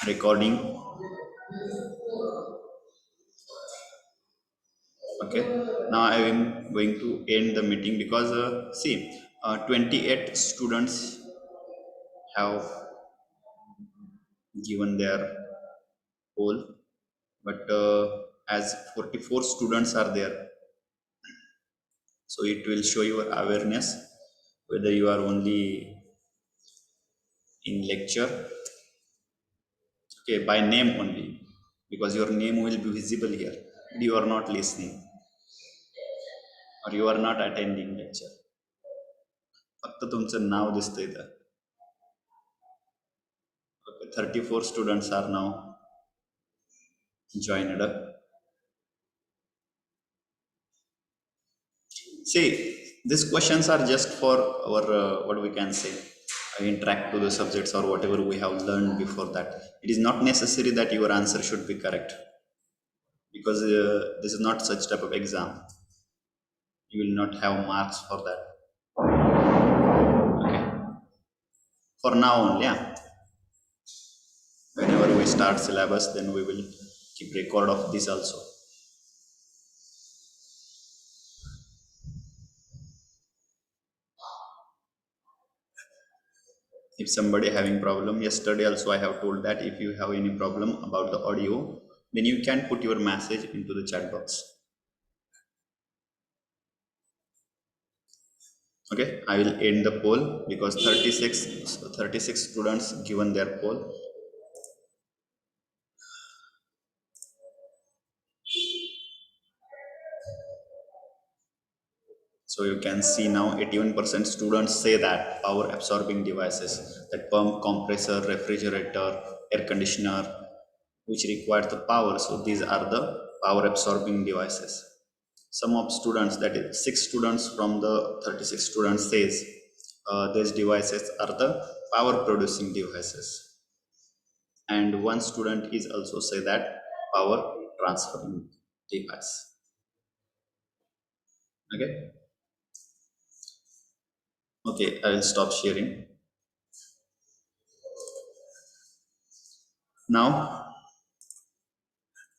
recording. Okay, now I am going to end the meeting because see, 28 students have given their poll, but as 44 students are there, so it will show your awareness whether you are only in lecture, okay, by name only, because your name will be visible here. You are not listening or you are not attending lecture. फक्त तुमचं नाव दिसतं इथं. Okay, 34 students are now joined up. See, these questions are just for our what we can say, interact to the subjects or whatever we have learned before that. It is not necessary that your answer should be correct, because this is not such type of exam. You will not have marks for that. Okay, for now only. Yeah. Whenever we start syllabus, then we will keep record of this also. If somebody having problem, yesterday also I have told that if you have any problem about the audio, then you can put your message into the chat box. Okay, I will end the poll because 36 students given their poll. So you can see now 81% students say that power absorbing devices, that pump, compressor, refrigerator, air conditioner, which require the power. So these are the power absorbing devices. Some of students, that is 6 students from the 36 students, says these devices are the power producing devices, and one student is also say that power transferring device. Okay, I will stop sharing now.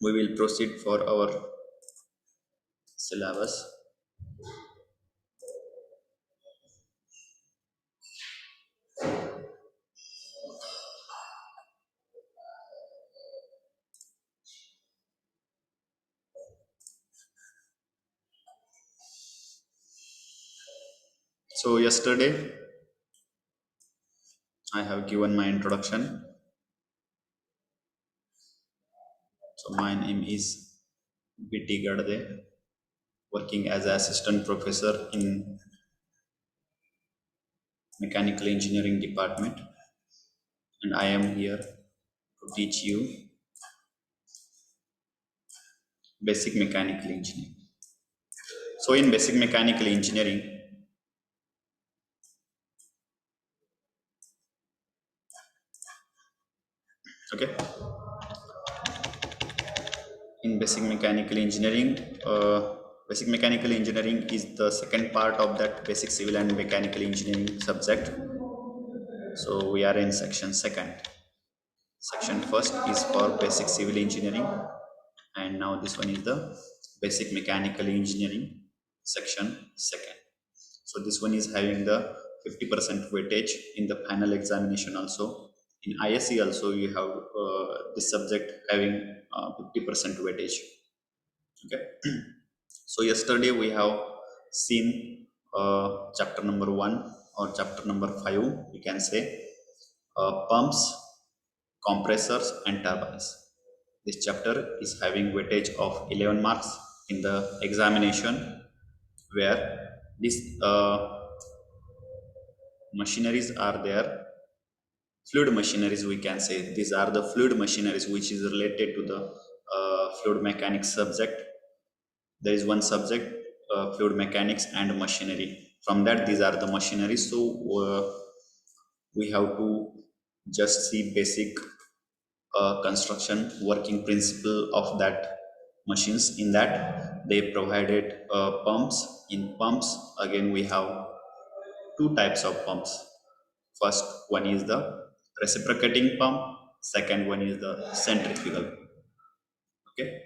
We will proceed for our syllabus. So yesterday I have given my introduction. So my name is B.T. Gadde, working as an assistant professor in mechanical engineering department, and I am here to teach you basic mechanical engineering. So in basic mechanical engineering, okay, in basic mechanical engineering, basic mechanical engineering is the second part of that basic civil and mechanical engineering subject. So we are in section second. Section first is for basic civil engineering, and now this one is the basic mechanical engineering section second. So this one is having the 50% weightage in the final examination also. In ISE also you have this subject having 50% weightage. Okay. So yesterday we have seen chapter number 1 or chapter number 5, we can say, pumps, compressors and turbines. This chapter is having weightage of 11 marks in the examination, where these machineries are there. Fluid machineries, we can say. These are the fluid machineries which is related to the fluid mechanics subject. There is one subject, fluid mechanics and machinery. From that, these are the machineries. So we have to just see basic construction working principle of that machines. In that, they provided pumps. In pumps, again we have two types of pumps. First one is the reciprocating pump, second one is the centrifugal. Okay.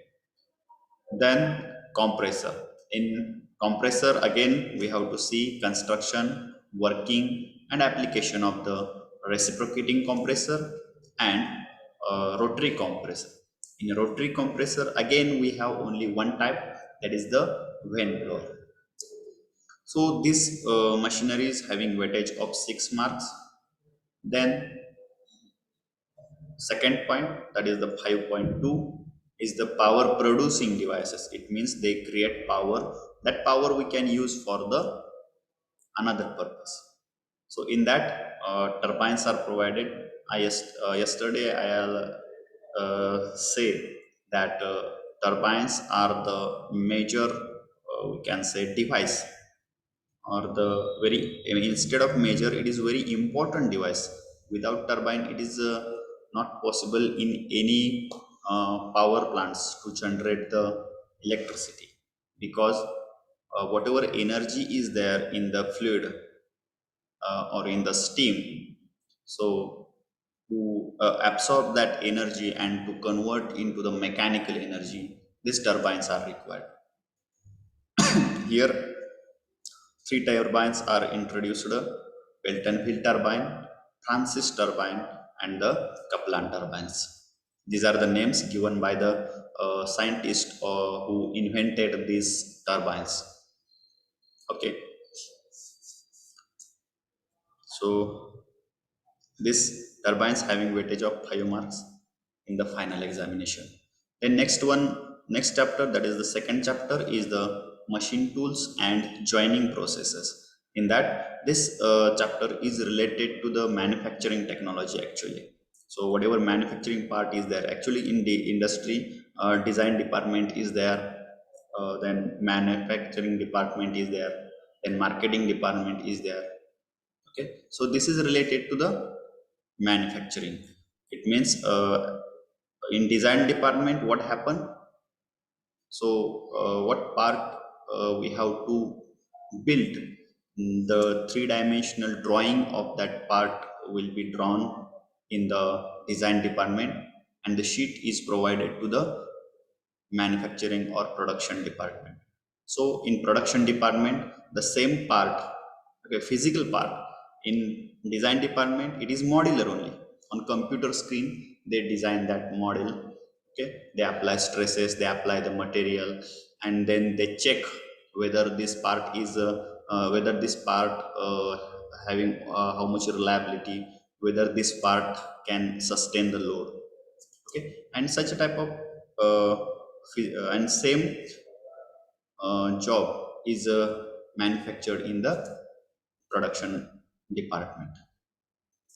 Then compressor. In compressor, again, we have to see construction, working, and application of the reciprocating compressor and rotary compressor. In rotary compressor, again, we have only one type, that is the vane blower. So this machinery is having weightage of 6 marks. Then second point, that is the 5.2, is the power producing devices. It means they create power. That power we can use for the another purpose. So in that, turbines are provided. Yesterday I say that turbines are the major, we can say, device, or the very, I mean, instead of major, it is very important device. Without turbine, it is not possible in any power plants to generate the electricity, because whatever energy is there in the fluid or in the steam, so to absorb that energy and to convert into the mechanical energy, these turbines are required. Here three turbines are introduced: Pelton-Hill turbine, Francis turbine, and the Kaplan turbines. These are the names given by the scientist who invented these turbines. Okay, so this turbines having weightage of 5 marks in the final examination. Then next chapter, that is the second chapter, is the machine tools and joining processes. In that, this chapter is related to the manufacturing technology actually. So whatever manufacturing part is there, actually in the industry, design department is there, then manufacturing department is there, then marketing department is there. Okay, so this is related to the manufacturing. It means in design department what happened, so what part we have to build, the three-dimensional drawing of that part will be drawn in the design department, and the sheet is provided to the manufacturing or production department. So in production department, the same part, okay, physical part. In design department, it is modular only. On computer screen, they design that model. Okay, they apply stresses, they apply the material, and then they check whether this part is whether this part having how much reliability, whether this part can sustain the load. Okay, and such a type of and same job is manufactured in the production department.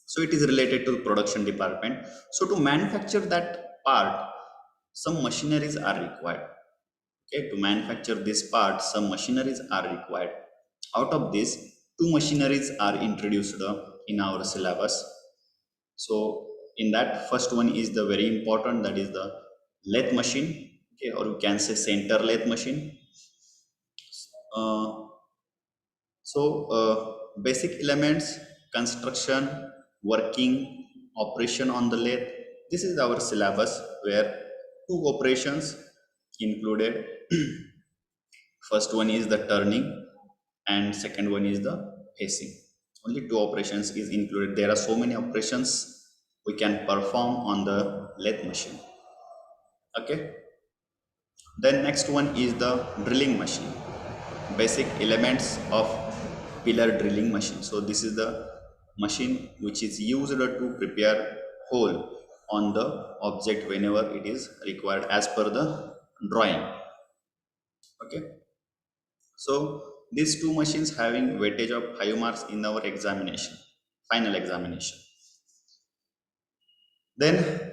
So it is related to the production department. So to manufacture that part, some machineries are required. Okay, to manufacture this part, some machineries are required. Out of this, two machineries are introduced in our syllabus. So in that, first one is the very important, that is the lathe machine. Okay, or you can say center lathe machine. uh, Basic elements: construction, working, operation on the lathe. This is our syllabus, where two operations included. First one is the turning, and second one is the pacing. Only two operations is included. There are so many operations we can perform on the lathe machine. Okay. Then next one is the drilling machine. Basic elements of pillar drilling machine. So this is the machine which is used to prepare hole on the object whenever it is required as per the drawing. Okay. So these two machines having weightage of 5 marks in our examination, final examination. Then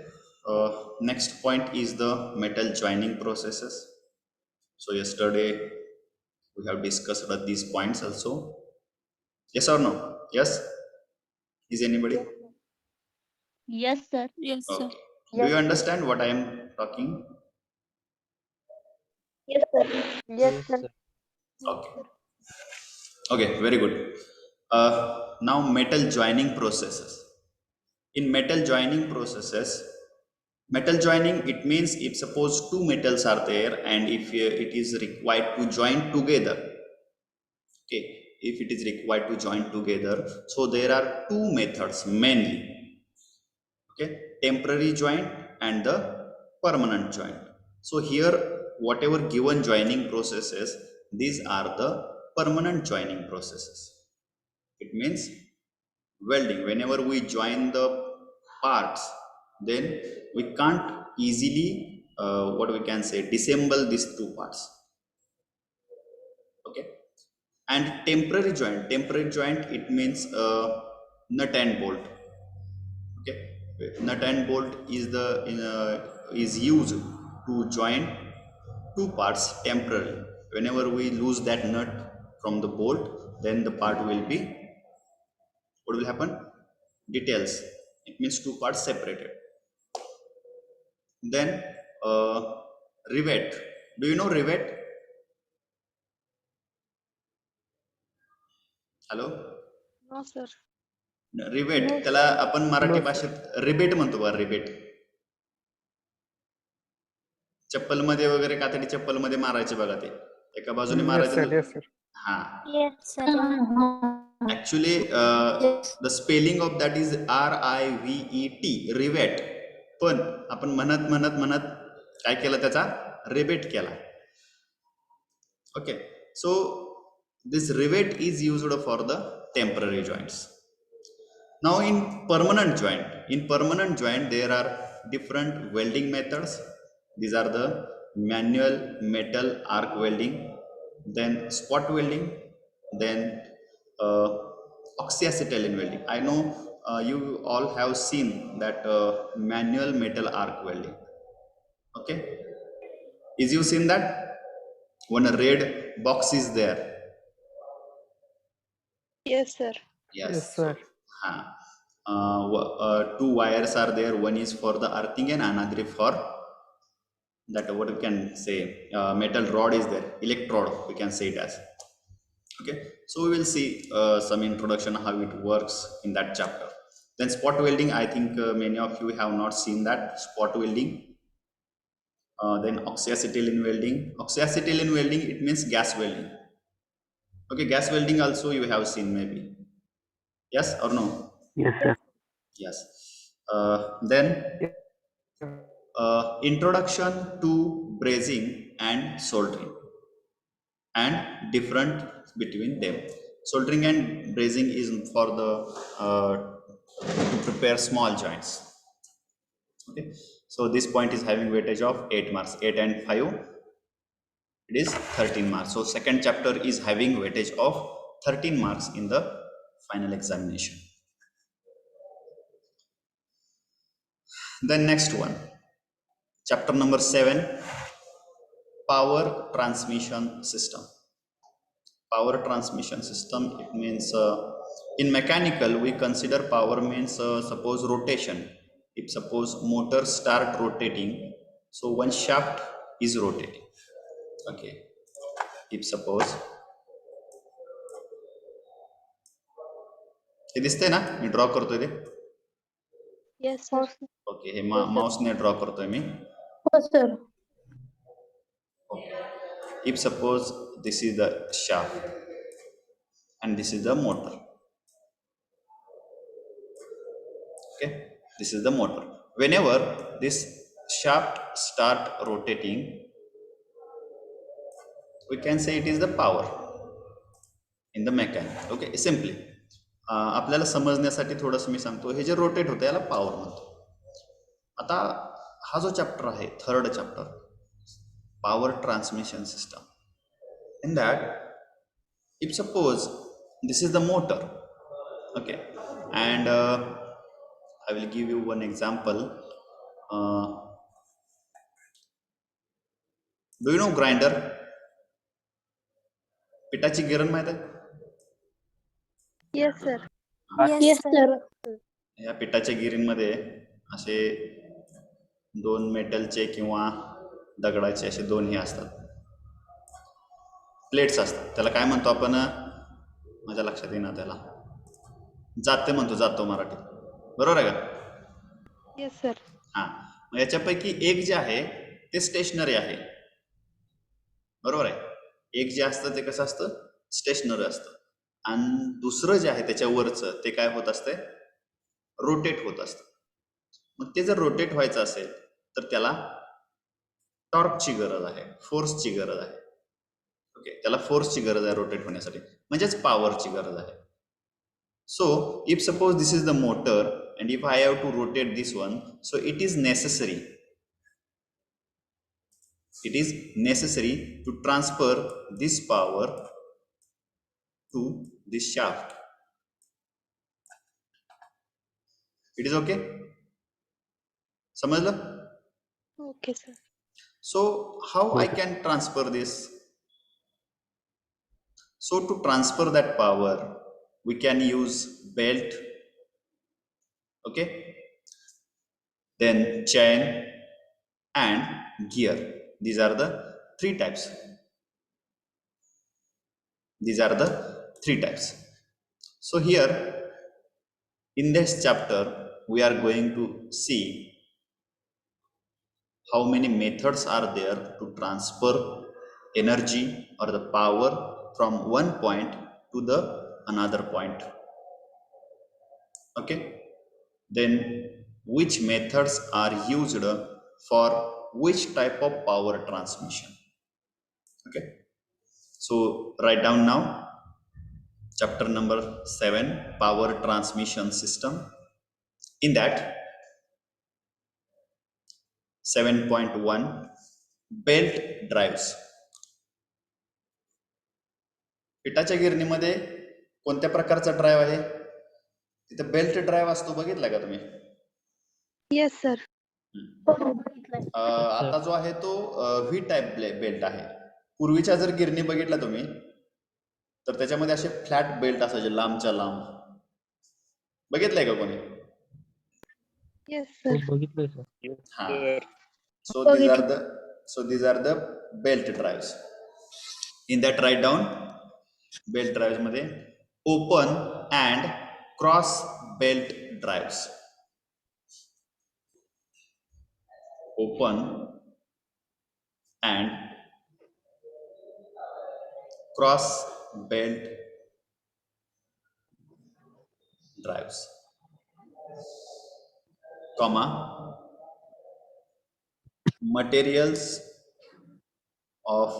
next point is the metal joining processes. So yesterday we have discussed these points also. Yes or no? Yes? Is anybody? Yes, sir. Yes, sir. Okay. Do Yes, you sir. understand what I am talking? Yes, sir. Yes, Yes, sir. sir. Okay. Okay, very good. Now metal joining processes. In metal joining processes, metal joining, it means if suppose two metals are there and if it is required to join together, okay, if it is required to join together, so there are two methods mainly, okay, temporary joint and the permanent joint. So here whatever given joining processes, these are the permanent joining processes. It means welding, whenever we join the parts, then we can't easily what we can say, disassemble these two parts, okay. And temporary joint, it means nut and bolt, okay. Nut and bolt is the is used to join two parts temporarily. Whenever we lose that nut from the bolt, then the part will be, what will happen, details, it means two parts separated. Then uh, rivet, do you know rivet? Hello, No, sir. Rivet, No, त्याला आपण Marathi No, sir. भाषेत rebate म्हणतो बघा, rebate. चप्पलमध्ये वगैरे कातडी चप्पलमध्ये मारायचे बघा, ते एका बाजूने Yes, मारायचं. sir. Yes, sir. हा, Yes, sir. Actually the spelling of that is RIVET, rivet. पण आपण म्हणत म्हणत म्हणत काय केलं, त्याचा रिबेट केला, okay. So this rivet is used for the temporary joints. Now in permanent joint there are different welding methods. These are the manual metal arc welding, then spot welding, then uh, oxyacetylene welding. I know you all have seen that manual metal arc welding, okay. Is you seen that when a red box is there? Yes, sir. Yes, Yes, sir. two wires are there. One is for the earthing and another for that, what we can say, metal rod is there, electrode we can say it as, okay. So we will see some introduction how it works in that chapter. Then spot welding, I think many of you have not seen that spot welding. Then oxyacetylene welding, it means gas welding, okay. Gas welding also you have seen maybe, yes or no? Yes, sir. Yes. Then introduction to brazing and soldering and different between them. Soldering and brazing is for the to prepare small joints, okay. So this point is having weightage of 8 marks, 8 and 5 it is 13 marks. So second chapter is having weightage of 13 marks in the final examination. Then next one, chapter number 7, power transmission system. Power transmission system, it means in mechanical we consider power means suppose rotation. If suppose motor start rotating, so one shaft is rotating, okay. If suppose हे दिसतंय ना, मी draw करतोय ते, Yes, sir. Okay. हे माउसने draw करतोय मी. हो sir. If suppose this is the shaft and this is the motor, okay, this is the motor. Whenever this shaft start rotating, we can say it is the power in the mechanic, okay. Simply आपल्याला समजण्यासाठी थोडंसं मी सांगतो, हे जे rotate होतं याला power म्हणतो. आता हा जो चॅप्टर आहे, third chapter, power transmission system, in that if suppose this is the motor, okay, and I will give you one example. Do you know grinder? पिठाची गिरण माहित आहे? Yes, sir. Yes sir. या पिठाच्या गिरणमध्ये असे दोन मेटलचे किंवा दगडाचे असे दोन हे असतात, प्लेट्स असतात. त्याला काय म्हणतो आपण, माझ्या लक्षात येईना, त्याला जाते म्हणतो, जातो मराठीत, बरोबर आहे का? Yes, sir. हा, मग याच्यापैकी एक जे आहे ते स्टेशनरी आहे, बरोबर आहे. एक जे असतं ते कसं असतं, स्टेशनरी असतं, आणि दुसरं जे आहे त्याच्यावरचं ते काय होत असतंय, रोटेट होत असतं. मग ते जर रोटेट व्हायचं असेल तर त्याला टॉर्कची गरज आहे, फोर्सची गरज आहे. ओके, त्याला फोर्सची गरज आहे रोटेट होण्यासाठी, म्हणजेच पॉवरची गरज आहे. So if suppose this is the motor and if I have to rotate this one, so it is necessary to transfer this power to this shaft. It is okay? समजलं? Okay, sir. So how I can transfer this? So to transfer that power we can use belt, okay, then chain and gear. These are the three types. So here in this chapter we are going to see how many methods are there to transfer energy or the power from one point to the another point. Okay, then which methods are used for which type of power transmission. Okay, so write down now chapter number 7, power transmission system. In that 7.1, belt drives. पिठाच्या गिरणीमध्ये कोणत्या प्रकारचा drive आहे, तिथे belt drive असतो, बघितला का तुम्ही? Yes, sir. आता जो आहे तो व्ही टाईप बेल्ट आहे. पूर्वीच्या जर गिरणी बघितला तुम्ही तर त्याच्यामध्ये असे फ्लॅट बेल्ट असायचे, लांबच्या लांब. बघितलंय का कोणी? Yes, sir. बघितलंय सर. हा, so these are the belt drives. In that write down belt drives मध्ये open and cross belt drives. Open and cross belt drives, comma, materials of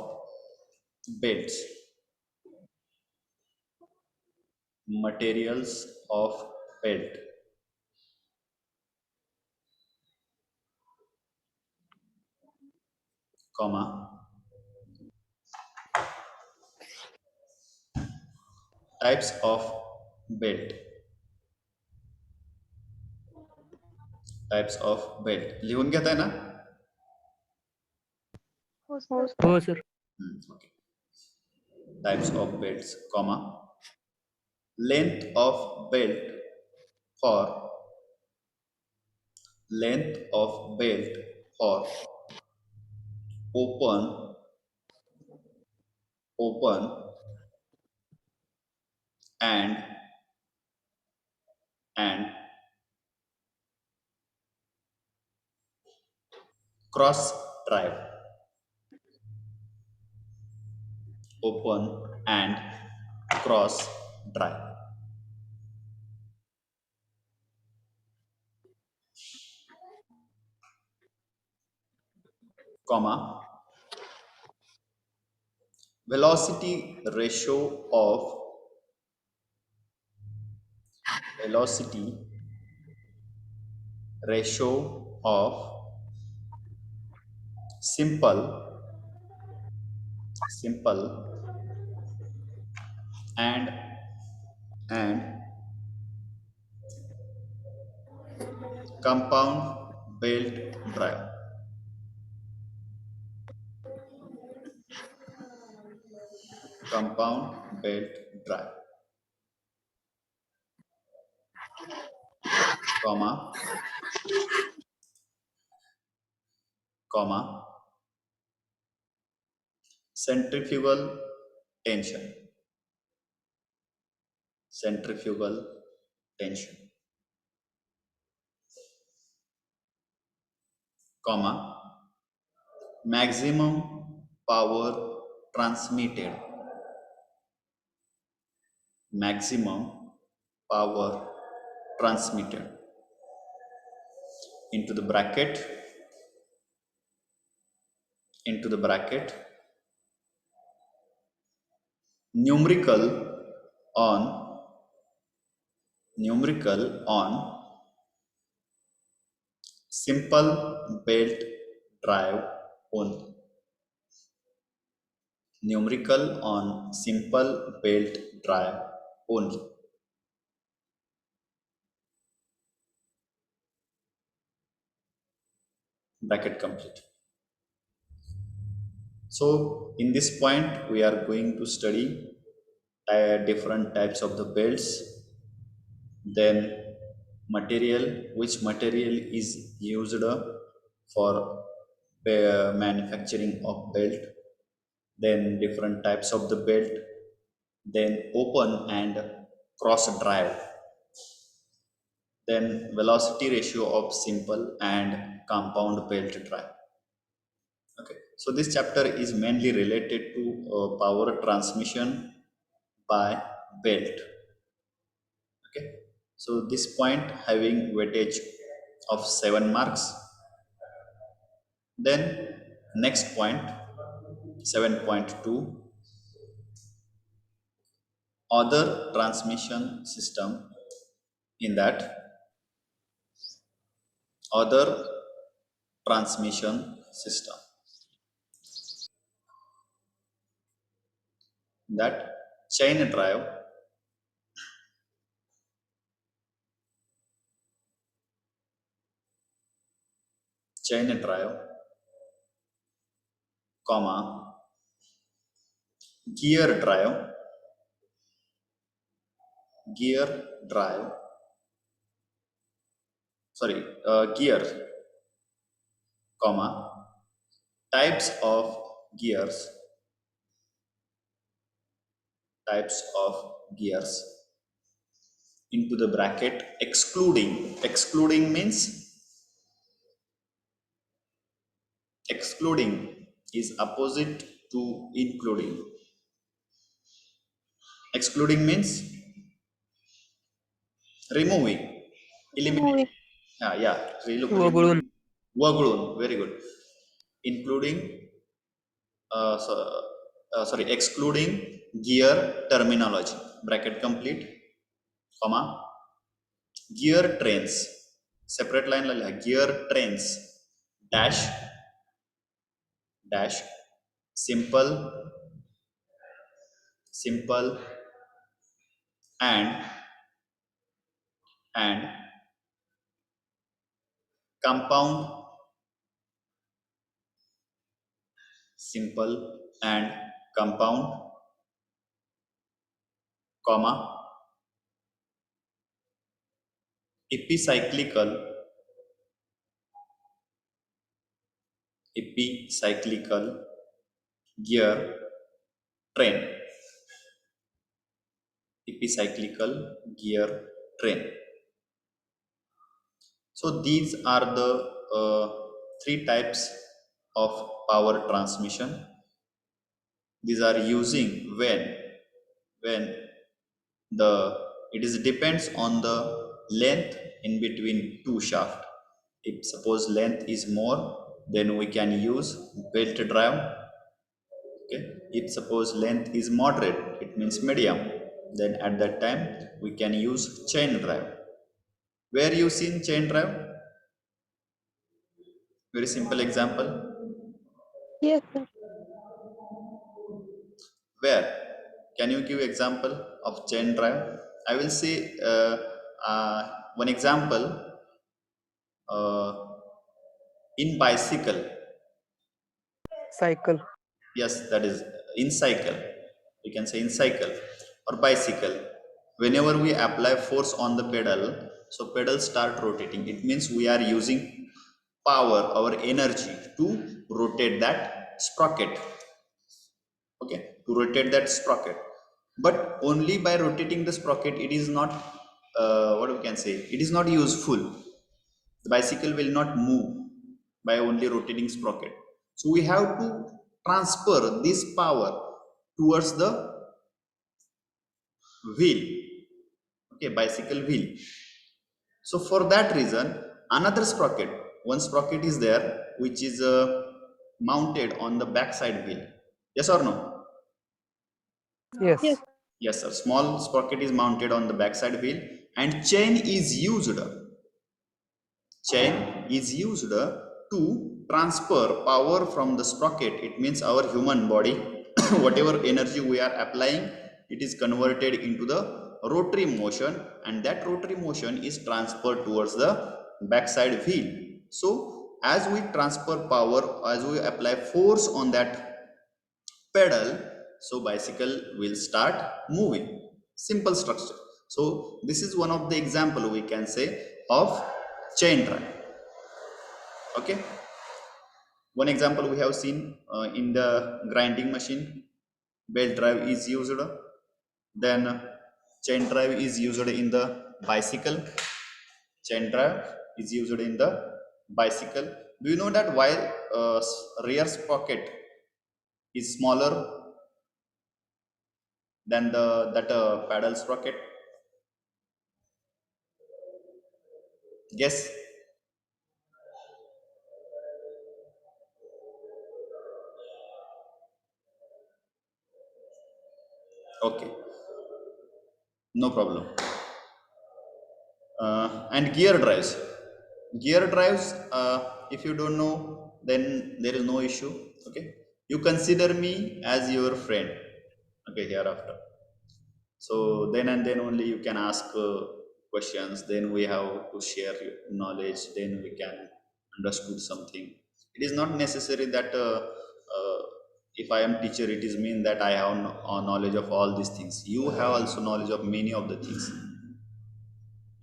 belts, materials of belt, comma, types of belt, types of belt. लिहून घेताय ना? Oh, sir. हो sir. Okay. Types of belts, comma, length of belt for open and cross drive. Open and cross drive. Comma, velocity ratio of simple and compound belt drive. Compound belt drive, comma, centrifugal tension. comma, maximum power transmitted, maximum power transmitted, into the bracket, numerical on simple belt drive only, numerical on simple belt drive only. Bracket complete. So in this point we are going to study different types of the belts, then material, which material is used for manufacturing of belt, then different types of the belt, then open and cross drive, then velocity ratio of simple and compound belt drive. Okay, so this chapter is mainly related to power transmission by belt. Okay, so this point having weightage of 7 marks. Then next point 7.2, other transmission system. In that, other transmission system, that chain drive, comma, gear drive, gear, comma, types of gears, into the bracket, excluding means, excluding is opposite to including. Excluding means removing, eliminating. Moving. Removing. Wagulun, very good. Including, excluding gear terminology, bracket complete, comma, gear trains, separate line ला लिहा, gear trains, dash, simple and compound, simple and compound, comma, epicyclical gear train, So these are the three types of power transmission. These are using when it is depends on the length in between two shaft. If suppose length is more, then we can use belt drive. Okay, if suppose length is moderate, it means medium, then at that time we can use chain drive. Where you seen chain drive? Very simple example. Yes, sir. Where? Can you give example of chain drive? I will say one example in bicycle. Cycle. Yes, that is in cycle. You can say in cycle or bicycle. Whenever we apply force on the pedal, so pedal start rotating. It means we are using power, our energy to rotate that sprocket. Okay, to rotate that sprocket. But only by rotating the sprocket, it is not what we can say, it is not useful. The bicycle will not move. by only rotating sprocket. So we have to transfer this power towards the wheel, okay, bicycle wheel. So for that reason, another sprocket, one sprocket is there which is mounted on the backside wheel. Yes or no? Yes. Yes, sir. Small sprocket is mounted on the backside wheel, and chain is used. Chain is used to transfer power from the sprocket. It means our human body, whatever energy we are applying, it is converted into the rotary motion, and that rotary motion is transferred towards the backside wheel. So as we transfer power, as we apply force on that pedal, so bicycle will start moving. Simple structure. So this is one of the example we can say of chain drive. Okay, one example we have seen in the grinding machine, belt drive is used, then chain drive is used in the bicycle. Chain drive is used in the bicycle. Do you know that while rear sprocket is smaller than that pedal sprocket? Guess. Okay, no problem. And gear drives, if you don't know, then there is no issue. Okay, you consider me as your friend, okay, hereafter. So then and then only you can ask questions, then we have to share knowledge, then we can understood something. It is not necessary that if I am teacher, it is mean that I have knowledge of all these things. You have also knowledge of many of the things.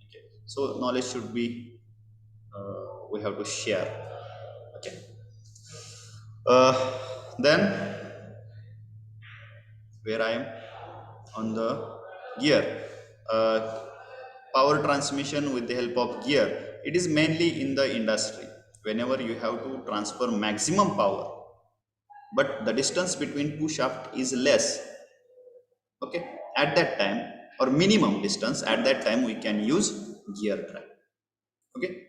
Okay. So knowledge should be, we have to share. Okay. Then where I am on the gear, power transmission with the help of gear. It is mainly in the industry. Whenever you have to transfer maximum power, but the distance between two shaft is less. Okay, at that time, or minimum distance, at that time we can use gear drive. Okay.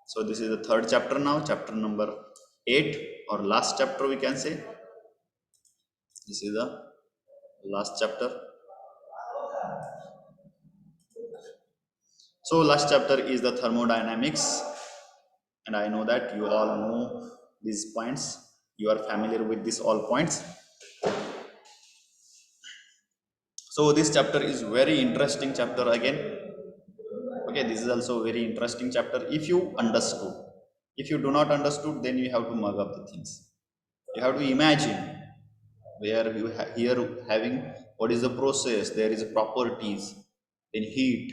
So this is the third chapter now, chapter number 8, or last chapter we can say. This is the last chapter. So last chapter is the thermodynamics, and I know that you all know these points. You are familiar with these all points. So this chapter is very interesting chapter again. Okay, this is also very interesting chapter if you understood. If you do not understood, then you have to mug up the things. You have to imagine where you here having what is the process, there is properties, then heat,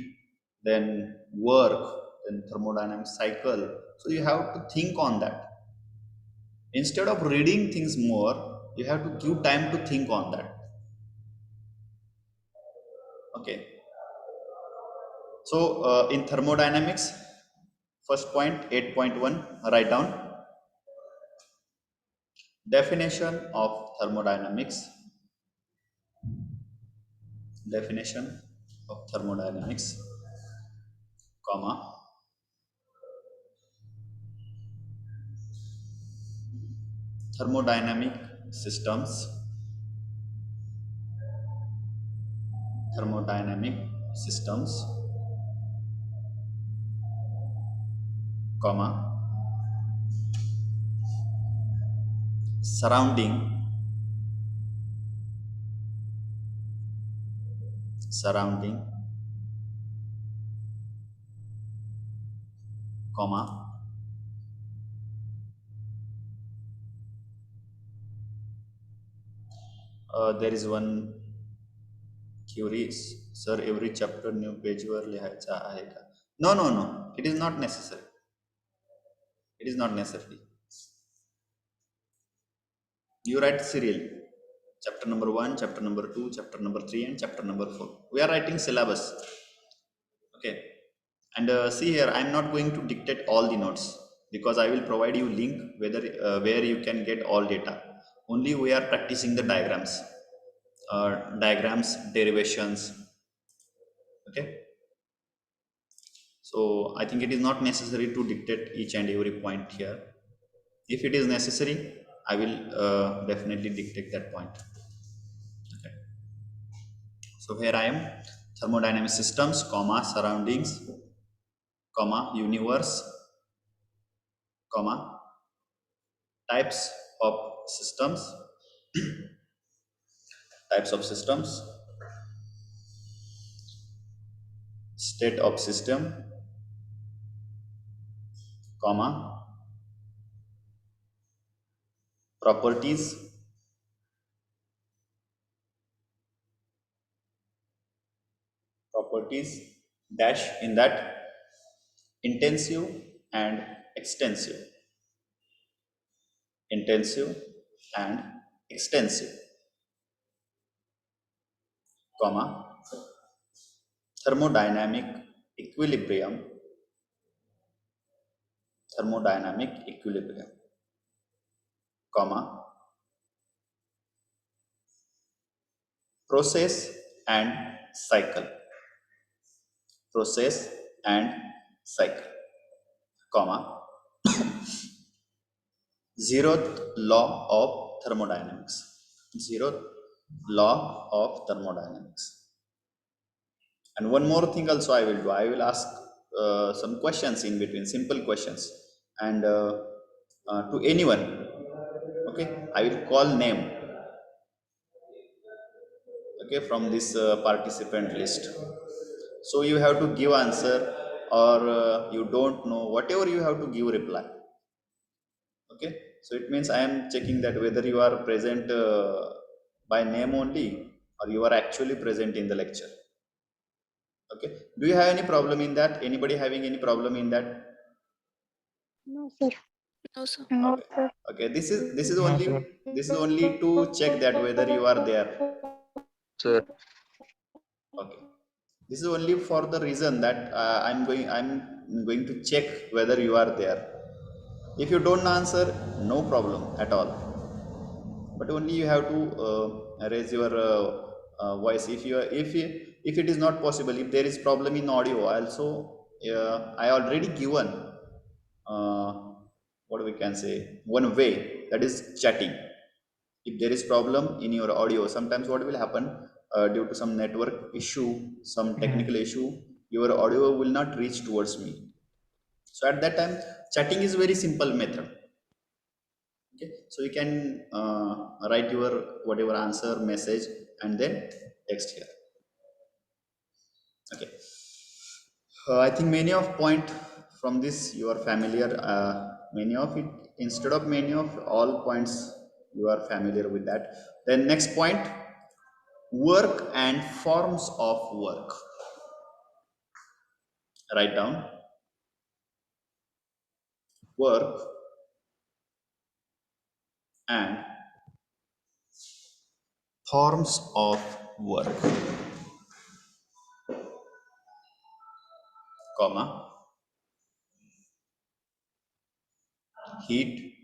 then work, then thermodynamic cycle. So you have to think on that. Instead of reading things more, you have to give time to think on that. Okay. So in thermodynamics, first point 8.1, write down definition of thermodynamics. Definition of thermodynamics, comma, thermodynamic systems, thermodynamic systems, comma, surrounding comma, there is one query, sir, every chapter new page वर लिहायचा आहे का? No, no, no, it is not necessary. It is not necessary. You write serial, chapter number 1, chapter number 2, chapter number 3, and chapter number 4. We are writing syllabus. Okay, and see here, I am not going to dictate all the notes. because I will provide you link where you can get all data. Only we are practicing the diagrams, derivations. Okay. So I think it is not necessary to dictate each and every point here. If it is necessary, I will definitely dictate that point. Okay. So here I am, thermodynamic systems, comma, surroundings, comma, universe, comma, types of systems, types of systems, state of system, comma, properties, dash in that intensive and extensive, intensive and extensive, comma, thermodynamic equilibrium, thermodynamic equilibrium, comma, process and cycle, process and cycle, comma, zeroth law of thermodynamics, zeroth law of thermodynamics. And one more thing also I will do, I will ask some questions in between, simple questions, and to anyone. Okay, I will call name, okay, from this participant list. So you have to give answer, or you don't know, whatever you have to give reply. Okay, so it means I am checking that whether you are present by name only, or you are actually present in the lecture. Okay, do you have any problem in that? Anybody having any problem in that? No, sir. No, sir. No, Okay. sir. Okay, this is No, only, sir. to check that whether you are there. Sir. Okay, this is only for the reason that I'm going to check whether you are there. If you don't answer, no problem at all, but only you have to raise your voice. If it is not possible, if there is problem in audio also, I already given uh, what we can say, one way, that is chatting. If there is problem in your audio, sometimes what will happen, due to some network issue, some technical issue, your audio will not reach towards me. So at that time, chatting is very simple method. Okay, so you can write your whatever answer, message, and then text here. Okay, I think many of point from this you are familiar, many of it, instead of many of, all points you are familiar with that. Then next point, work and forms of work. Write down work and forms of work, comma, heat,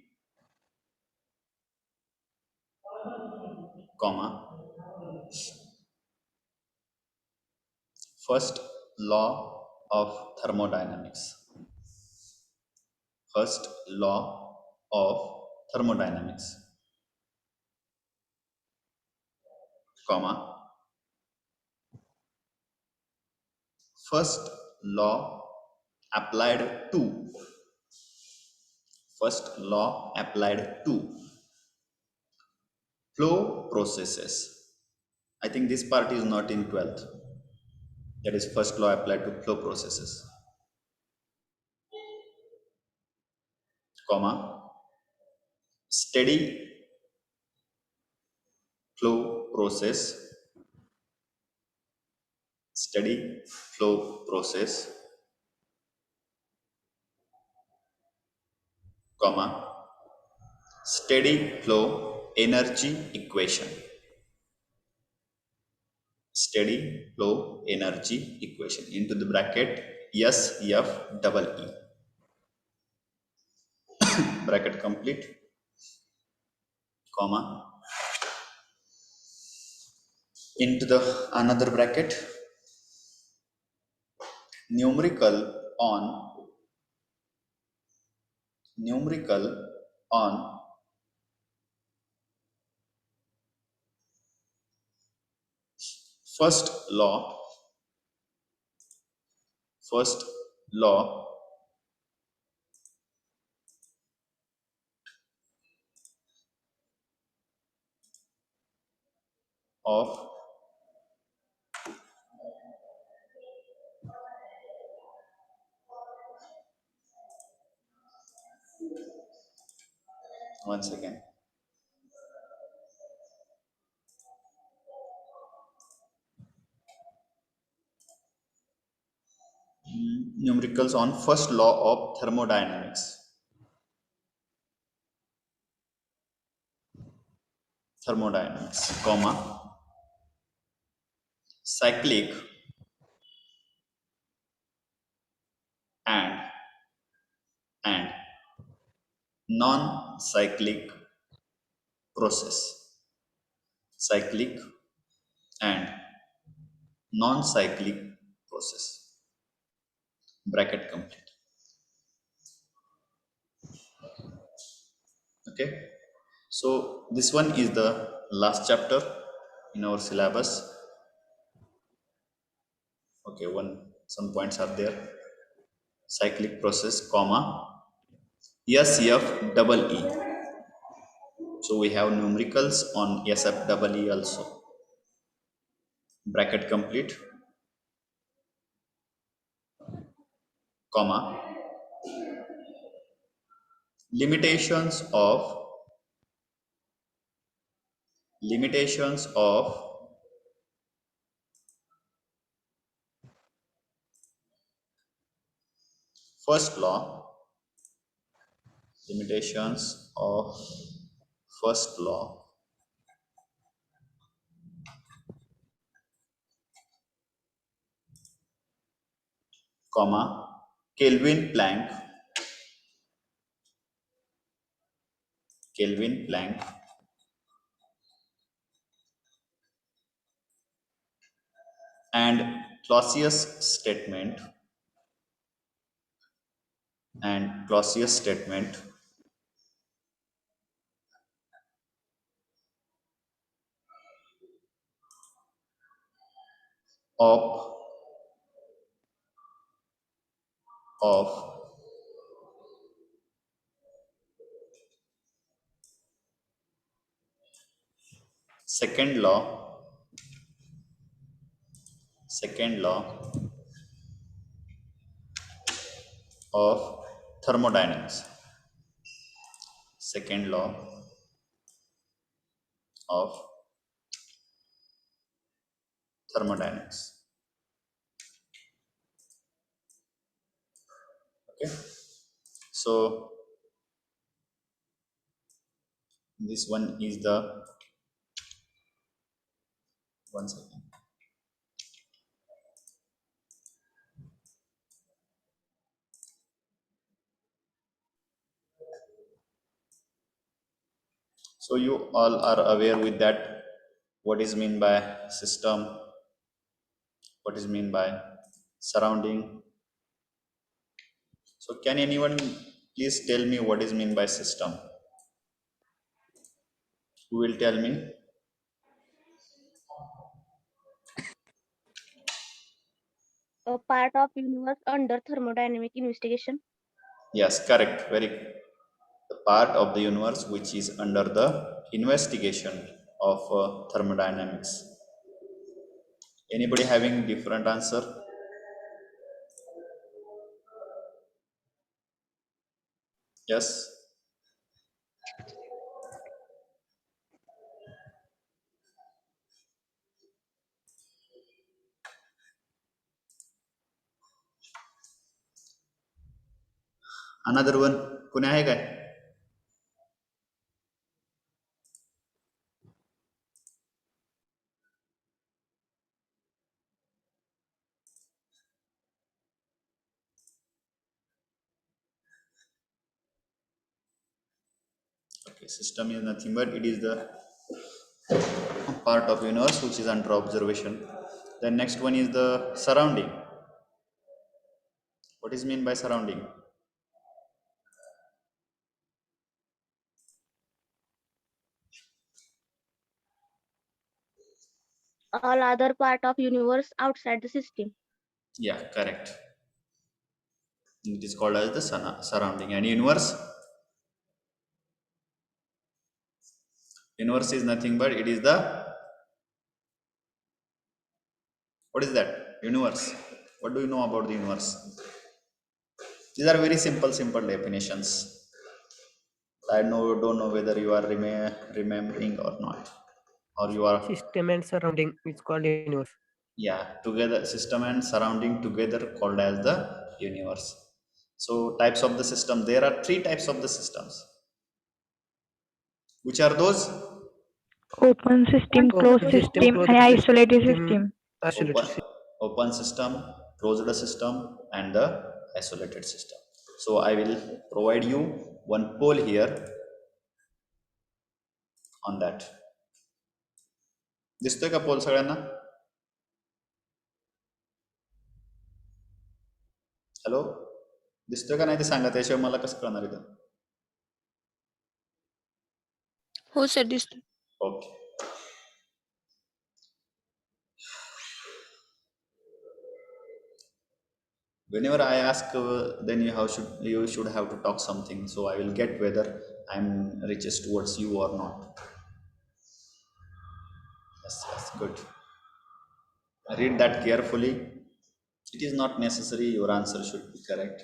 comma, first law of thermodynamics, first law of thermodynamics, comma, first law applied to, first law applied to flow processes. I think this part is not in 12th, that is first law applied to flow processes, comma, steady flow process, steady flow process, comma, steady flow energy equation, steady flow energy equation, into the bracket SFEE. bracket complete, comma, into the another bracket, numerical on first law of once again, numericals on first law of thermodynamics, comma, cyclic and non-cyclic process, cyclic and non-cyclic process, bracket complete. Okay, so this one is the last chapter in our syllabus. Okay, some points are there. Cyclic process, comma, SF double E. So we have numericals on SF double E also, bracket complete, comma, limitations of first law, limitations of first law, comma, Kelvin Planck and Clausius statement of second law of thermodynamics, second law of thermodynamics. Okay, so this one is the, one second. So you all are aware with that, what is mean by system, what is mean by surrounding. So can anyone please tell me what is mean by system? Who will tell me? A part of universe under thermodynamic investigation. Yes, correct, very the part of the universe which is under the investigation of thermodynamics. Anybody having different answer? Yes. Another one, कोणी आहे काय? Okay, system is nothing but it is the part of universe which is under observation. The next one is the surrounding. What is mean by surrounding? All other part of universe outside the system. Yeah, correct. It is called as the surrounding. And universe is nothing but it is the, what is that? Universe. What do you know about the universe? These are very simple definitions. I don't know whether you are remembering or not, or you are. System and surrounding is called universe. Yeah, together, system and surrounding together called as the universe. So types of the system, there are three types of the systems. Which are those? Open system, Open closed Open system, system, system, closed and isolated system, system. open isolated system. open system, closed system, and the isolated system. So I will provide you one poll here on that. दिसतोय का पोल सगळ्यांना? Hello, दिसतोय का नाही ते सांगा, त्याशिवाय मला कसं कळणार इथं? हो सर दिसतो. Okay. Whenever I ask, then you should have to talk something. So I will get whether I'm reaches towards you or not. Yes, good. Read that carefully. It is not necessary your answer should be correct.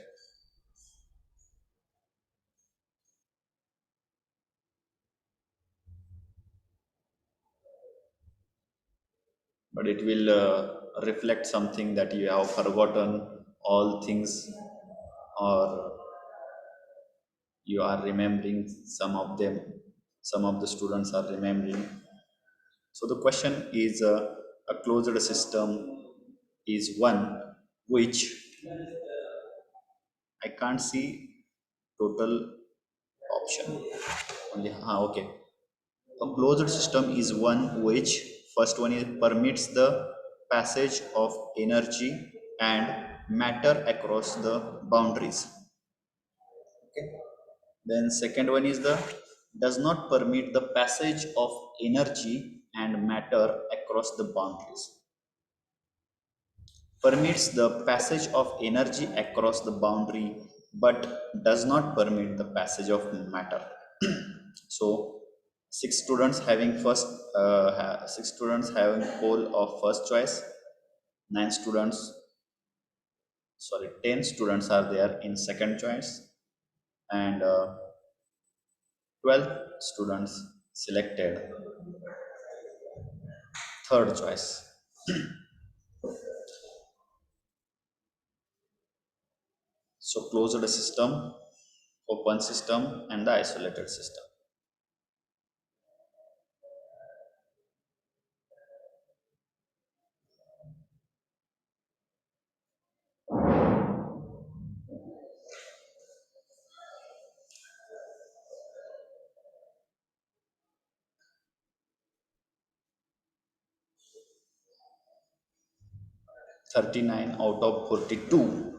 But it will reflect something that you have forgotten all things, or you are remembering some of them. Some of the students are remembering. So the question is, a closed system is one which I can't see total option. Only, okay. A closed system is one which, first one is permits the passage of energy and matter across the boundaries. Okay. Then second one is the does not permit the passage of energy and matter across the boundaries. Permits the passage of energy across the boundary but does not permit the passage of matter. So six students having poll of first choice, 10 students are there in second choice, and 12 students selected third choice. So closed system, open system, and the isolated system. (39 out of 42).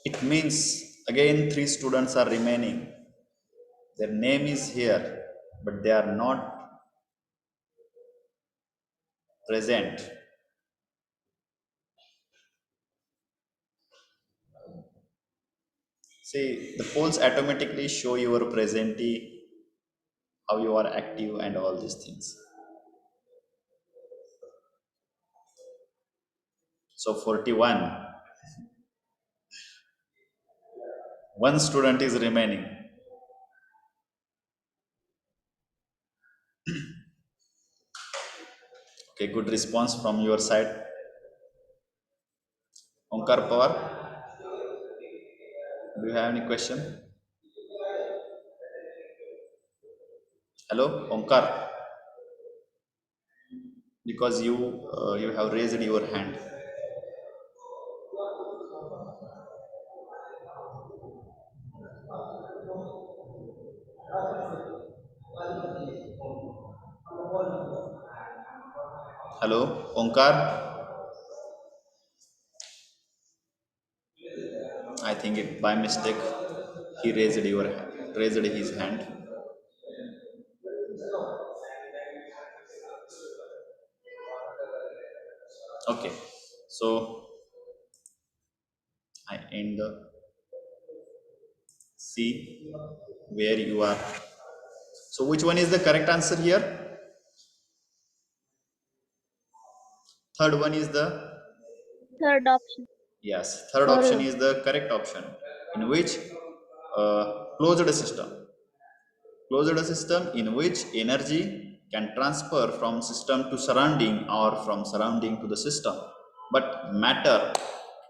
It means again 3 students are remaining. Their name is here, but they are not present. See, the polls automatically show your presentee, how you are active, and all these things. So 41. One student is remaining. Okay, good response from your side. Omkar Pawar, do you have any question? Hello, Omkar. Because you have raised your hand. Hello, Onkar. I think by mistake he raised his hand. Okay, so I end the see where you are. So which one is the correct answer here? Third one is the Third option. yes. Third option is the correct option, in which closed system in which energy can transfer from system to surrounding or from surrounding to the system, but matter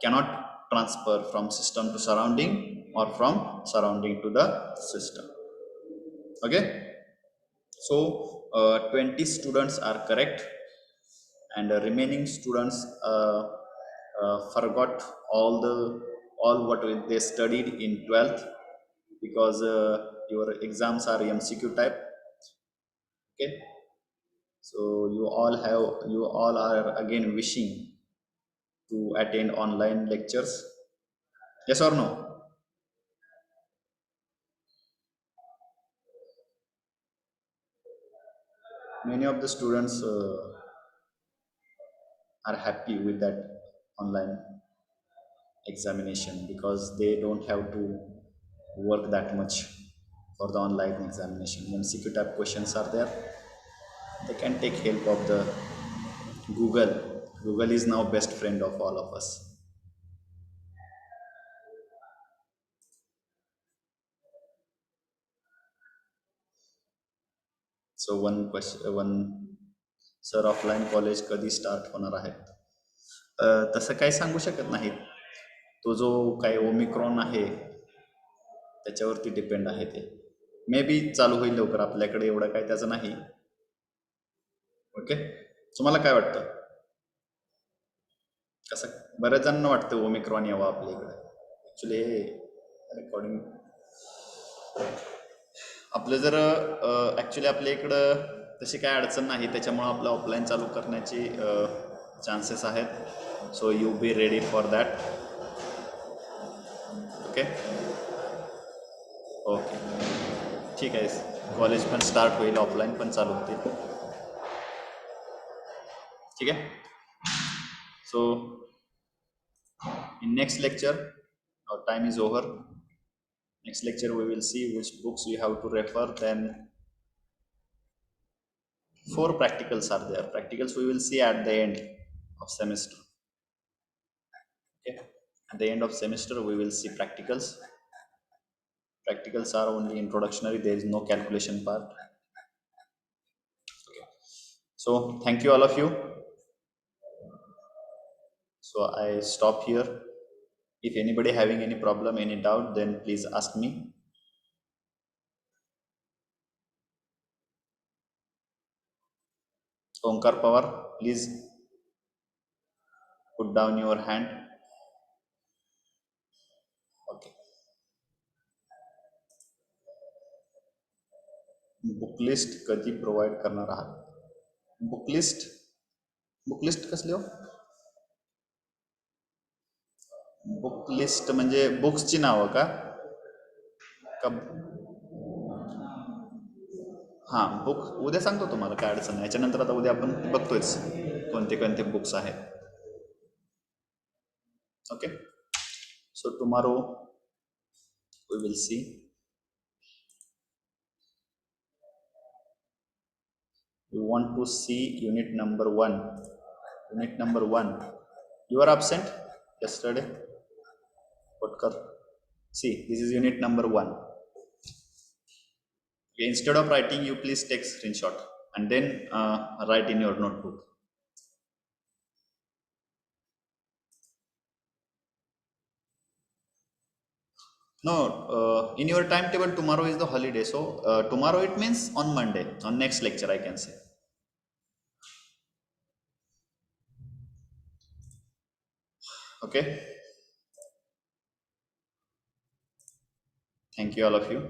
cannot transfer from system to surrounding or from surrounding to the system. Okay, so 20 students are correct, and the remaining students forgot all what they studied in 12th, because your exams are MCQ type. Okay, so you all are again wishing to attend online lectures. Yes or no? Many of the students are happy with that online examination, because they don't have to work that much for the online examination. MCQ type questions are there. They can take help of the Google. Google is now best friend of all of us. So one sir offline college कधी start होणार आहेत? तसं काही सांगू शकत नाहीत. तो जो काही ओमिक्रॉन आहे त्याच्यावरती डिपेंड आहे. ते मे बी चालू होईल लवकर, आपल्याकडे एवढं काय त्याचं नाही. ओके, तुम्हाला काय वाटतं? कसं बऱ्याच जणांना वाटतं ओमिक्रॉन यावं आपल्या इकडे. ॲक्च्युली हे रेकॉर्डिंग आपलं जर ॲक्च्युली आपल्या इकडं तशी काय अडचण नाही, त्याच्यामुळं आपलं ऑफलाईन चालू करण्याची चान्सेस आहेत. So you be ready for that. Okay okay, ठीक आहे. कॉलेज पण स्टार्ट होईल, ऑफलाईन पण चालू होतील. ठीक आहे. सो in next lecture, our time is over. Next lecture we will see which books we have to refer. Then 4 practicals are there. Practicals we will see at the end of semester. Okay, at the end of semester we will see practicals. Practicals are only introductory, there is no calculation part. Okay. So thank you all of you. So I stop here. If anybody having any problem, any doubt, then please ask me. Onkar Pawar, please put down your hand. Okay. Book list कधी provide करणार आहात? Book list कसली हो? Book list म्हणजे बुक्सची नावं का? हां, book उद्या सांगतो तुम्हाला, काय अडचण नाही. याच्यानंतर आता उद्या आपण बघतोयच कोणते कोणते बुक्स आहेत. Okay, so tomorrow we will see. You want to see unit number 1. Unit number 1. You are absent yesterday. Kotkar. See, this is unit number 1. Okay, instead of writing, you please take screenshot and then write in your notebook. No, in your timetable tomorrow is the holiday, so tomorrow it means on Monday, on next lecture I can say. Okay, thank you all of you.